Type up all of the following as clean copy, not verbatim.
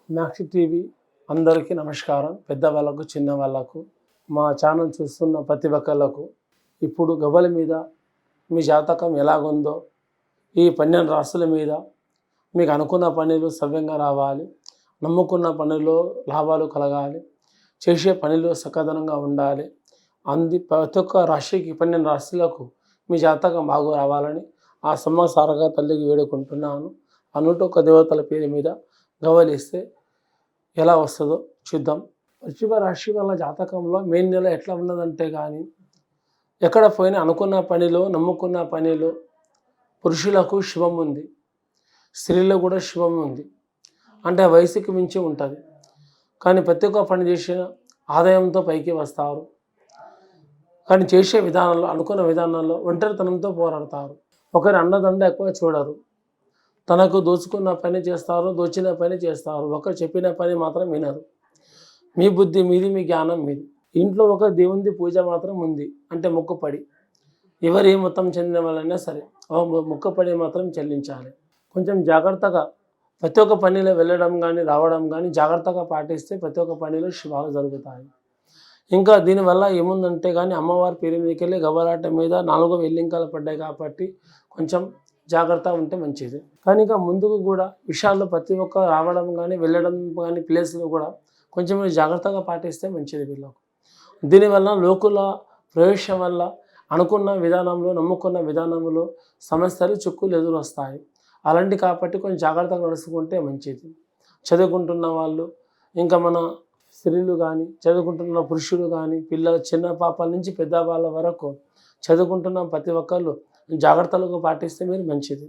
Maxi TV అందరికీ నమస్కారం. పెద్దవాళ్ళకు, చిన్నవాళ్ళకు, మా ఛానల్ చూస్తున్న ప్రతి ఒక్కళ్ళకు ఇప్పుడు గవ్వల మీద మీ జాతకం ఎలాగుందో, ఈ 12 రాశుల మీద మీకు అనుకున్న పనులు సవ్యంగా రావాలి, నమ్ముకున్న పనుల్లో లాభాలు కలగాలి, చేసే పనిలో సకదనంగా ఉండాలి. ప్రతి ఒక్క రాశికి 12 రాశులకు మీ జాతకం బాగా రావాలని ఆ సమ్మసారగా తల్లికి వేడుకుంటున్నాను. ఆ 101 దేవతల పేరు మీద గవ్వలిస్తే ఎలా వస్తుందో చూద్దాం. వృశ్చిక రాశి వాళ్ళ జాతకంలో మే నెల ఎట్లా ఉన్నదంటే కానీ ఎక్కడ పోయినా అనుకున్న పనిలో, నమ్ముకున్న పనిలో పురుషులకు శుభం ఉంది, స్త్రీలకు కూడా శుభం ఉంది. అంటే వయసుకి మించి ఉంటుంది. కానీ ప్రతి ఒక్క పని చేసిన ఆదాయంతో పైకి వస్తారు. కానీ చేసే విధానంలో, అనుకున్న విధానంలో ఒంటరితనంతో పోరాడతారు. ఒకరి అండదండ ఎక్కువ చూడరు. తనకు దోచుకున్న పని చేస్తారు, దోచిన పని చేస్తారు. ఒకరు చెప్పిన పని మాత్రం వినరు. మీ బుద్ధి మీది, మీ జ్ఞానం మీది. ఇంట్లో ఒక దేవుని పూజ మాత్రం ఉంది, అంటే మొక్కుపడి. ఎవరు ఏ మొత్తం చెందిన వాళ్ళైనా సరే మొక్కుపడి మాత్రం చెల్లించాలి. కొంచెం జాగ్రత్తగా ప్రతి ఒక్క పనిలో వెళ్ళడం కానీ రావడం కానీ జాగ్రత్తగా పాటిస్తే ప్రతి ఒక్క పనిలో శుభాలు జరుగుతాయి. ఇంకా దీనివల్ల ఏముందంటే కానీ అమ్మవారి పేరు మీదకి వెళ్ళి గవ్వలాట మీద 4 వెల్లింకాలు పడ్డాయి కాబట్టి కొంచెం జాగ్రత్త ఉంటే మంచిది. కానీ ఇంకా ముందుకు కూడా విషయాల్లో ప్రతి ఒక్క రావడం కానీ వెళ్ళడం కానీ ప్లేస్లో కూడా కొంచెం జాగ్రత్తగా పాటిస్తే మంచిది వీళ్ళకు. దీనివల్ల లోకుల ప్రవేశం వల్ల అనుకున్న విధానంలో, నమ్ముకున్న విధానంలో సమస్యలు, చిక్కులు ఎదురొస్తాయి. అలాంటి కాబట్టి కొంచెం జాగ్రత్తగా నడుచుకుంటే మంచిది. చదువుకుంటున్న వాళ్ళు, ఇంకా మన స్త్రీలు కానీ, చదువుకుంటున్న పురుషులు కానీ, పిల్లలు చిన్న పాపల నుంచి పెద్ద వాళ్ళ వరకు చదువుకుంటున్న ప్రతి ఒక్కళ్ళు జాగ్రత్తలుగా పాటిస్తే మీరు మంచిది.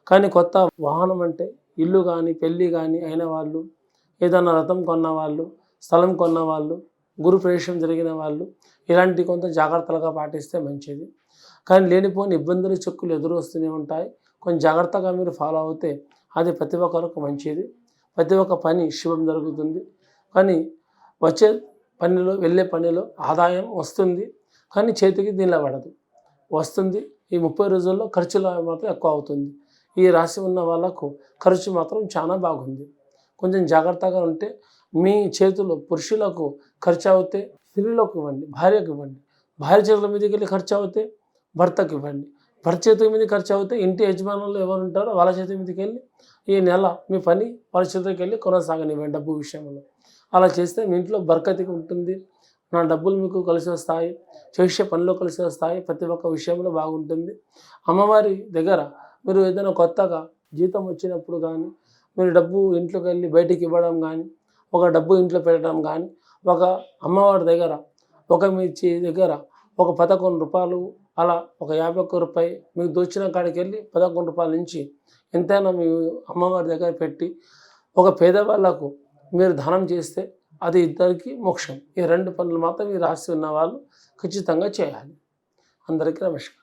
కానీ కొత్త వాహనం అంటే ఇల్లు కానీ, పెళ్ళి కానీ అయిన వాళ్ళు, ఏదైనా రథం కొన్న వాళ్ళు, స్థలం కొన్న వాళ్ళు, గురు ప్రవేశం జరిగిన వాళ్ళు ఇలాంటి కొంత జాగ్రత్తలుగా పాటిస్తే మంచిది. కానీ లేనిపోని ఇబ్బందులు, చిక్కులు ఎదురు వస్తూనే ఉంటాయి. కొంచెం జాగ్రత్తగా మీరు ఫాలో అవుతే అది ప్రతి ఒక్కరికి మంచిది. ప్రతి ఒక్క పని శుభం జరుగుతుంది. కానీ వచ్చే పనిలో, వెళ్ళే పనిలో ఆదాయం వస్తుంది, కానీ చేతికి దీనిలో పడదు. వస్తుంది. ఈ 30 రోజుల్లో ఖర్చులు మాత్రం ఎక్కువ అవుతుంది. ఈ రాశి ఉన్న వాళ్ళకు ఖర్చు మాత్రం చాలా బాగుంది. కొంచెం జాగ్రత్తగా ఉంటే మీ చేతులు పురుషులకు ఖర్చు అవుతే స్త్రీలకు ఇవ్వండి, భార్యకు ఇవ్వండి. భార్య చేతుల మీదకి వెళ్ళి ఖర్చు అవుతే భర్తకు ఇవ్వండి. భర్త చేతుల మీద ఖర్చు అవుతే ఇంటి యజమానులు ఎవరు ఉంటారో వాళ్ళ చేతుల మీదకి వెళ్ళి ఈ నెల మీ పని వాళ్ళ చేతులకి వెళ్ళి కొనసాగనివ్వండి డబ్బు విషయంలో. అలా చేస్తే మీ ఇంట్లో బర్కతిగా ఉంటుంది. నా డబ్బులు మీకు కలిసి వస్తాయి, చేసే పనిలో కలిసి వస్తాయి, ప్రతి ఒక్క విషయంలో బాగుంటుంది. అమ్మవారి దగ్గర మీరు ఏదైనా కొత్తగా జీతం వచ్చినప్పుడు కానీ, మీరు డబ్బు ఇంట్లోకి వెళ్ళి బయటికి ఇవ్వడం కానీ, ఒక డబ్బు ఇంట్లో పెట్టడం కానీ, ఒక అమ్మవారి దగ్గర మీ దగ్గర ఒక 11 రూపాయలు అలా ఒక 51 రూపాయి మీకు దోచిన కాడికి వెళ్ళి 11 రూపాయల నుంచి ఎంతైనా మీ అమ్మవారి దగ్గర పెట్టి ఒక పేదవాళ్ళకు మీరు దానం చేస్తే అది ఇద్దరికి మోక్షం. ఈ 2 పనులు మాత్రం ఈ రాశి ఉన్న వాళ్ళు ఖచ్చితంగా చేయాలి. అందరికీ నమస్కారం.